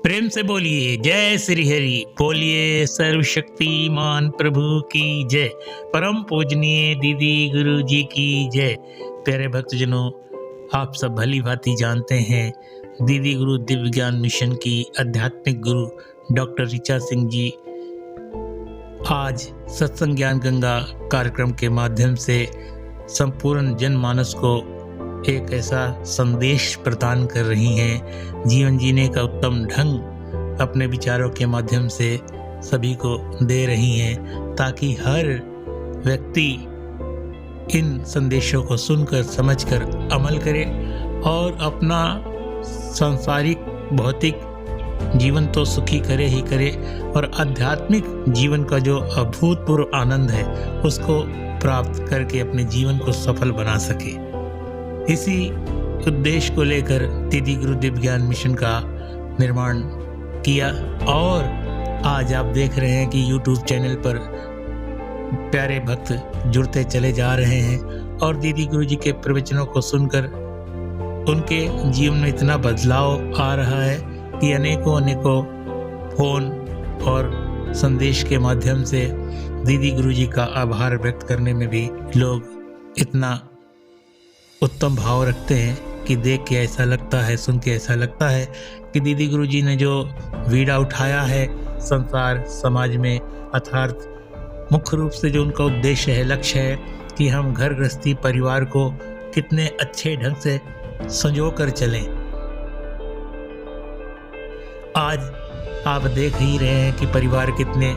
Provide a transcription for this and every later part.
प्रेम से बोलिए जय श्री हरि, बोलिए सर्वशक्तिमान प्रभु की जय, परम पूजनीय दीदी गुरु जी की जय। प्यारे भक्तजनों, आप सब भली भांति जानते हैं दीदी गुरु दिव्य ज्ञान मिशन की आध्यात्मिक गुरु डॉक्टर ऋचा सिंह जी आज सत्संग ज्ञान गंगा कार्यक्रम के माध्यम से संपूर्ण जनमानस को एक ऐसा संदेश प्रदान कर रही हैं, जीवन जीने का उत्तम ढंग अपने विचारों के माध्यम से सभी को दे रही हैं, ताकि हर व्यक्ति इन संदेशों को सुनकर समझकर अमल करे और अपना सांसारिक भौतिक जीवन तो सुखी करे ही करे और आध्यात्मिक जीवन का जो अभूतपूर्व आनंद है उसको प्राप्त करके अपने जीवन को सफल बना सके। इसी उद्देश्य को लेकर दीदी गुरु दिव्य ज्ञान मिशन का निर्माण किया और आज आप देख रहे हैं कि YouTube चैनल पर प्यारे भक्त जुड़ते चले जा रहे हैं और दीदी गुरु जी के प्रवचनों को सुनकर उनके जीवन में इतना बदलाव आ रहा है कि अनेकों फोन और संदेश के माध्यम से दीदी गुरु जी का आभार व्यक्त करने में भी लोग इतना उत्तम भाव रखते हैं कि देख के ऐसा लगता है, सुन के ऐसा लगता है कि दीदी गुरु जी ने जो बीड़ा उठाया है संसार समाज में, अर्थात मुख्य रूप से जो उनका उद्देश्य है, लक्ष्य है कि हम घर गृहस्थी परिवार को कितने अच्छे ढंग से संजो कर चलें। आज आप देख ही रहे हैं कि परिवार कितने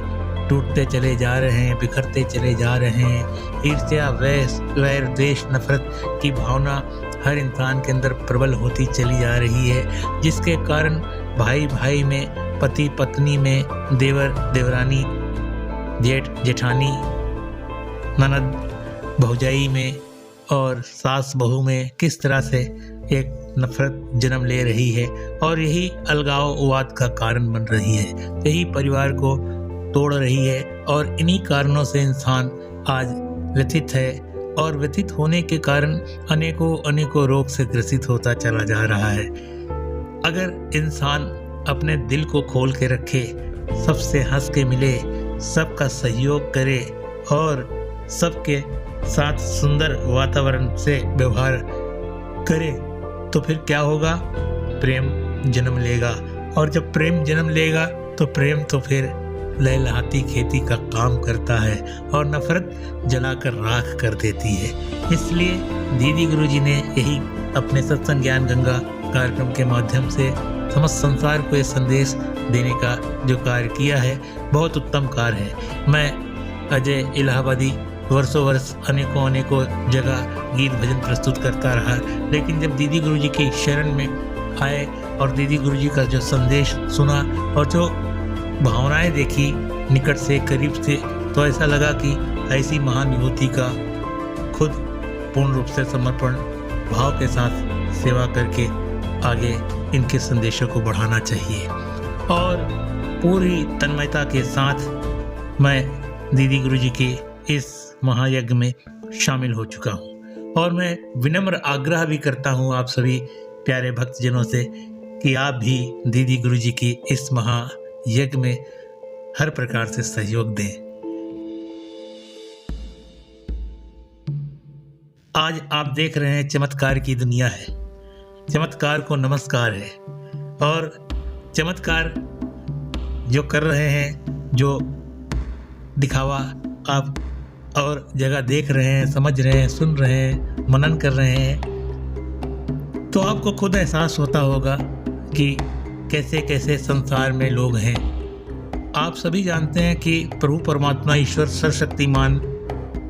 टूटते चले जा रहे हैं, बिखरते चले जा रहे हैं। ईर्ष्या, वैर, द्वेष, नफरत की भावना हर इंसान के अंदर प्रबल होती चली जा रही है, जिसके कारण भाई भाई में, पति पत्नी में, देवर देवरानी, जेठ जेठानी, ननद भौजाई में और सास बहू में किस तरह से एक नफरत जन्म ले रही है और यही अलगाववाद का कारण बन रही है, यही परिवार को तोड़ रही है और इन्हीं कारणों से इंसान आज व्यथित है और व्यथित होने के कारण अनेकों रोग से ग्रसित होता चला जा रहा है। अगर इंसान अपने दिल को खोल के रखे, सबसे हंस के मिले, सबका सहयोग करे और सबके साथ सुंदर वातावरण से व्यवहार करे तो फिर क्या होगा? प्रेम जन्म लेगा और जब प्रेम जन्म लेगा तो प्रेम तो फिर लहलहाती खेती का काम करता है और नफरत जलाकर राख कर देती है। इसलिए दीदी गुरु जी ने यही अपने सत्संग ज्ञान गंगा कार्यक्रम के माध्यम से समस्त संसार को ये संदेश देने का जो कार्य किया है, बहुत उत्तम कार्य है। मैं अजय इलाहाबादी वर्षों वर्ष अनेकों जगह गीत भजन प्रस्तुत करता रहा, लेकिन जब दीदी गुरु जी की शरण में आए और दीदी गुरु जी का जो संदेश सुना और जो भावनाएं देखी निकट से, करीब से, तो ऐसा लगा कि ऐसी महान विभूति का खुद पूर्ण रूप से समर्पण भाव के साथ सेवा करके आगे इनके संदेशों को बढ़ाना चाहिए। और पूरी तन्मयता के साथ मैं दीदी गुरु जी के इस महायज्ञ में शामिल हो चुका हूँ और मैं विनम्र आग्रह भी करता हूँ आप सभी प्यारे भक्तजनों से कि आप भी दीदी गुरु जी की इस महायज्ञ में हर प्रकार से सहयोग दें। आज आप देख रहे हैं चमत्कार की दुनिया है, चमत्कार को नमस्कार है और चमत्कार जो कर रहे हैं, जो दिखावा आप और जगह देख रहे हैं, समझ रहे हैं, सुन रहे हैं, मनन कर रहे हैं, तो आपको खुद एहसास होता होगा कि कैसे कैसे संसार में लोग हैं। आप सभी जानते हैं कि प्रभु परमात्मा ईश्वर सर्वशक्तिमान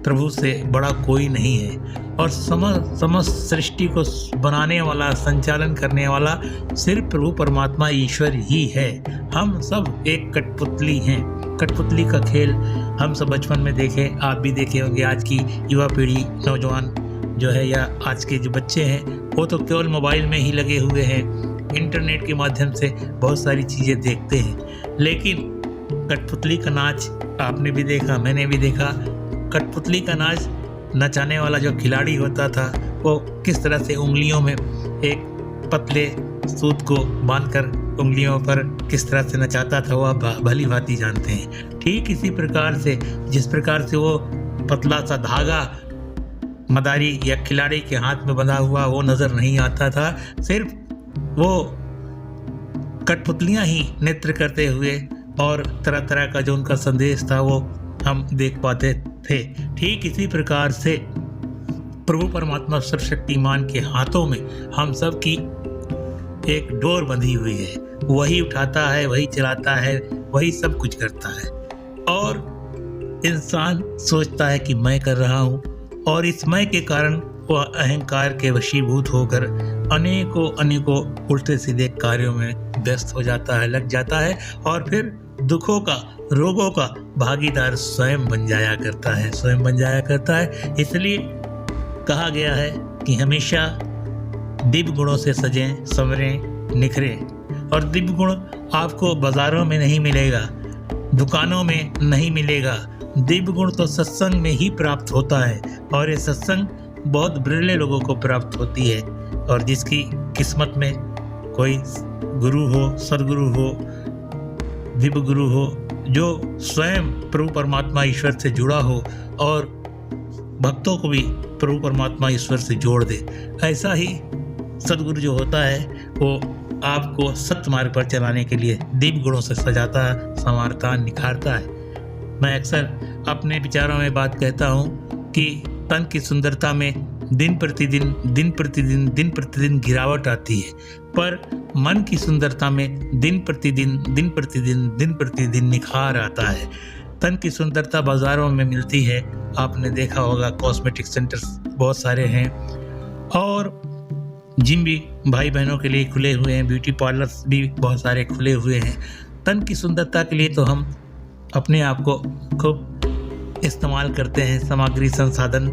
प्रभु से बड़ा कोई नहीं है और समस्त सृष्टि को बनाने वाला, संचालन करने वाला सिर्फ प्रभु परमात्मा ईश्वर ही है। हम सब एक कठपुतली हैं। कठपुतली का खेल हम सब बचपन में देखे, आप भी देखे होंगे। आज की युवा पीढ़ी, नौजवान जो है या आज के जो बच्चे हैं वो तो केवल मोबाइल में ही लगे हुए हैं, इंटरनेट के माध्यम से बहुत सारी चीज़ें देखते हैं। लेकिन कठपुतली का नाच आपने भी देखा, मैंने भी देखा। कठपुतली का नाच नचाने वाला जो खिलाड़ी होता था वो किस तरह से उंगलियों में एक पतले सूत को बांधकर उंगलियों पर किस तरह से नचाता था वो आप भली भांति जानते हैं। ठीक इसी प्रकार से जिस प्रकार से वो पतला सा धागा मदारी या खिलाड़ी के हाथ में बंधा हुआ वो नजर नहीं आता था, सिर्फ वो कठपुतलियां ही नृत्य करते हुए और तरह तरह का जो उनका संदेश था वो हम देख पाते थे। ठीक इसी प्रकार से प्रभु परमात्मा सर्वशक्तिमान के हाथों में हम सब की एक डोर बंधी हुई है। वही उठाता है, वही चलाता है, वही सब कुछ करता है। और इंसान सोचता है कि मैं कर रहा हूँ, और इस मैं के कारण वह अहंकार के वशीभूत होकर अनेकों उल्टे सीधे कार्यों में व्यस्त हो जाता है, लग जाता है, और फिर दुखों का, रोगों का भागीदार स्वयं बन जाया करता है। इसलिए कहा गया है कि हमेशा दिव्य गुणों से सजें, संवरें, निखरें। और दिव्य गुण आपको बाजारों में नहीं मिलेगा, दुकानों में नहीं मिलेगा। दिव्य गुण तो सत्संग में ही प्राप्त होता है, और ये सत्संग बहुत बिरले लोगों को प्राप्त होती है। और जिसकी किस्मत में कोई गुरु हो, सदगुरु हो, दिव्य गुरु हो, जो स्वयं प्रभु परमात्मा ईश्वर से जुड़ा हो और भक्तों को भी प्रभु परमात्मा ईश्वर से जोड़ दे, ऐसा ही सदगुरु जो होता है वो आपको सत्य मार्ग पर चलाने के लिए दिव्य गुणों से सजाता, संवारता, निखारता है। मैं अक्सर अपने विचारों में बात कहता हूँ कि तन की सुंदरता में दिन प्रतिदिन गिरावट आती है, पर मन की सुंदरता में दिन प्रतिदिन निखार आता है। तन की सुंदरता बाज़ारों में मिलती है, आपने देखा होगा, कॉस्मेटिक सेंटर्स बहुत सारे हैं, और जिम भी भाई बहनों के लिए खुले हुए हैं, ब्यूटी पार्लर्स भी बहुत सारे खुले हुए हैं। तन की सुंदरता के लिए तो हम अपने आप को खूब इस्तेमाल करते हैं, सामग्री, संसाधन,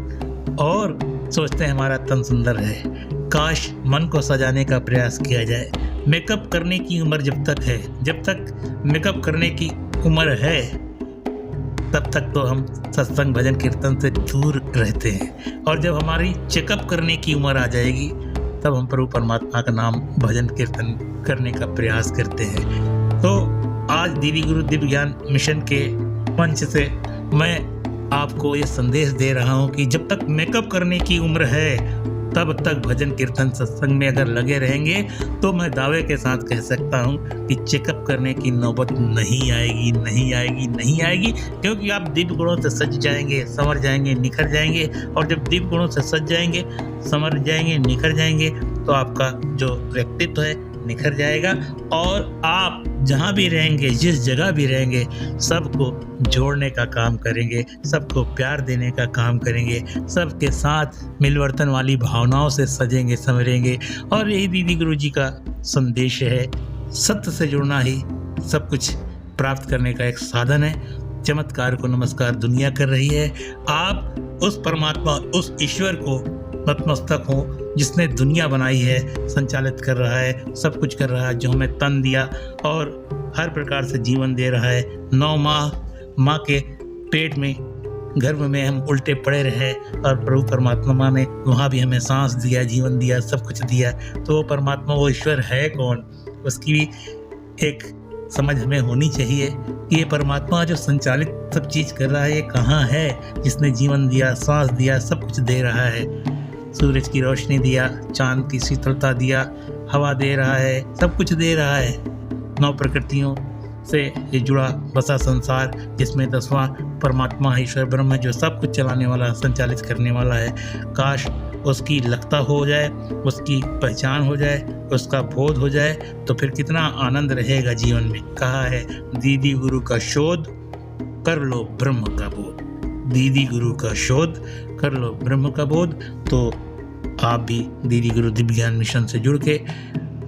और सोचते हैं हमारा तन सुंदर है। काश मन को सजाने का प्रयास किया जाए। मेकअप करने की उम्र जब तक मेकअप करने की उम्र है, तब तक तो हम सत्संग, भजन, कीर्तन से दूर रहते हैं। और जब हमारी चेकअप करने की उम्र आ जाएगी, तब हम प्रभु परमात्मा का नाम, भजन, कीर्तन करने का प्रयास करते हैं। तो आज दीदी गुरु दिव्य ज्ञान मिशन के मंच से मैं आपको ये संदेश दे रहा हूँ कि जब तक मेकअप करने की उम्र है, तब तक भजन, कीर्तन, सत्संग में अगर लगे रहेंगे तो मैं दावे के साथ कह सकता हूँ कि चेकअप करने की नौबत नहीं आएगी, क्योंकि आप दिव्य गुणों से सज जाएंगे, संवर जाएंगे, निखर जाएंगे। और जब दिव्य गुणों से सज जाएंगे, संवर जाएंगे, निखर जाएंगे, तो आपका जो व्यक्तित्व है निखर जाएगा, और आप जहाँ भी रहेंगे, जिस जगह भी रहेंगे, सबको जोड़ने का काम करेंगे, सबको प्यार देने का काम करेंगे, सबके साथ मिलवर्तन वाली भावनाओं से सजेंगे, संवरेंगे। और यही दीदी गुरु जी का संदेश है। सत्य से जुड़ना ही सब कुछ प्राप्त करने का एक साधन है। चमत्कार को नमस्कार दुनिया कर रही है। आप उस परमात्मा, उस ईश्वर को नतमस्तक हो जिसने दुनिया बनाई है, संचालित कर रहा है, सब कुछ कर रहा है, जो हमें तन दिया और हर प्रकार से जीवन दे रहा है। 9 माह माँ के पेट में, गर्भ में हम उल्टे पड़े रहे, और प्रभु परमात्मा ने वहाँ भी हमें सांस दिया, जीवन दिया, सब कुछ दिया। तो वो परमात्मा, वो ईश्वर है कौन, उसकी भी एक समझ हमें होनी चाहिए कि ये परमात्मा जो संचालित सब चीज़ कर रहा है, ये कहाँ है, जिसने जीवन दिया, सांस दिया, सब कुछ दे रहा है। सूरज की रोशनी दिया, चांद की शीतलता दिया, हवा दे रहा है, सब कुछ दे रहा है। 9 प्रकृतियों से ये जुड़ा बसा संसार, जिसमें 10वां परमात्मा ईश्वर ब्रह्म जो सब कुछ चलाने वाला, संचालित करने वाला है। काश उसकी लगता हो जाए, उसकी पहचान हो जाए, उसका बोध हो जाए, तो फिर कितना आनंद रहेगा जीवन में। कहा है, दीदी गुरु का शोध कर लो ब्रह्म का बोध। दीदी गुरु का शोध कर लो ब्रह्म का बोध। तो आप भी दीदी गुरु दिव्य ज्ञान मिशन से जुड़ के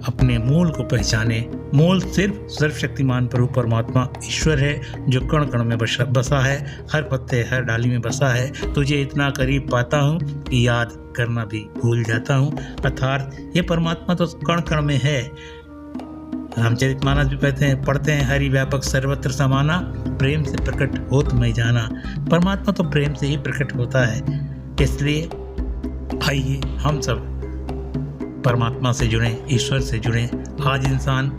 अपने मूल को पहचाने। मूल सिर्फ सर्वशक्तिमान प्रभु परमात्मा ईश्वर है, जो कण कण में बसा है, हर पत्ते, हर डाली में बसा है। तुझे इतना करीब पाता हूँ कि याद करना भी भूल जाता हूँ। अर्थात ये परमात्मा तो कण कण में है। रामचरितमानस भी पढ़ते हैं, हरि व्यापक सर्वत्र समाना, प्रेम से प्रकट होत मैं जाना। परमात्मा तो प्रेम से ही प्रकट होता है। इसलिए आइए हम सब परमात्मा से जुड़ें, ईश्वर से जुड़ें। आज इंसान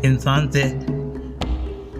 इंसान से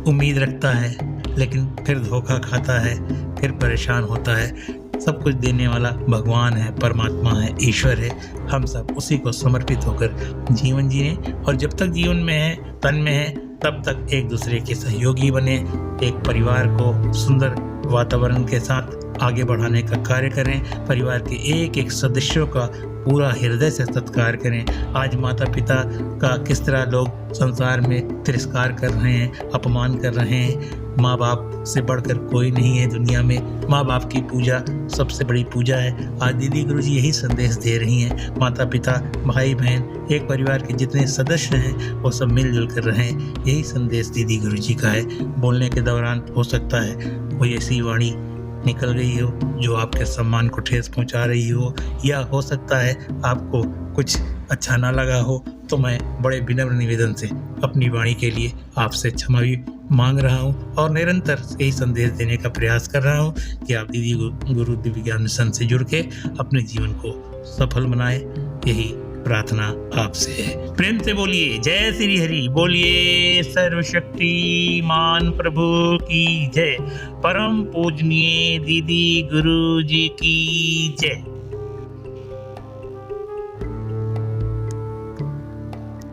उम्मीद रखता है लेकिन फिर धोखा खाता है, फिर परेशान होता है। सब कुछ देने वाला भगवान है, परमात्मा है, ईश्वर है। हम सब उसी को समर्पित होकर जीवन जिए और जब तक जीवन में है, तन में है, तब तक एक दूसरे के सहयोगी बने, एक परिवार को सुंदर वातावरण के साथ आगे बढ़ाने का कार्य करें, परिवार के एक एक सदस्यों का पूरा हृदय से सत्कार करें। आज माता पिता का किस तरह लोग संसार में तिरस्कार कर रहे हैं, अपमान कर रहे हैं। माँ बाप से बढ़कर कोई नहीं है दुनिया में। माँ बाप की पूजा सबसे बड़ी पूजा है। आज दीदी गुरुजी यही संदेश दे रही हैं। माता पिता, भाई बहन, एक परिवार के जितने सदस्य हैं वो सब मिलजुल कर रहें, यही संदेश दीदी गुरुजी का है। बोलने के दौरान हो सकता है कोई ऐसी वाणी निकल गई हो जो आपके सम्मान को ठेस पहुंचा रही हो, या हो सकता है आपको कुछ अच्छा ना लगा हो, तो मैं बड़े विनम्र निवेदन से अपनी वाणी के लिए आपसे क्षमा भी मांग रहा हूँ और निरंतर यही संदेश देने का प्रयास कर रहा हूँ कि आप दीदी गुरु दिव्य ज्ञान मिशन से जुड़ के अपने जीवन को सफल बनाएं। यही प्रार्थना आपसे है। प्रेम से बोलिए जय श्री हरि, बोलिए सर्वशक्तिमान प्रभु की जय, परम पूजनीय दीदी गुरु जी की जय।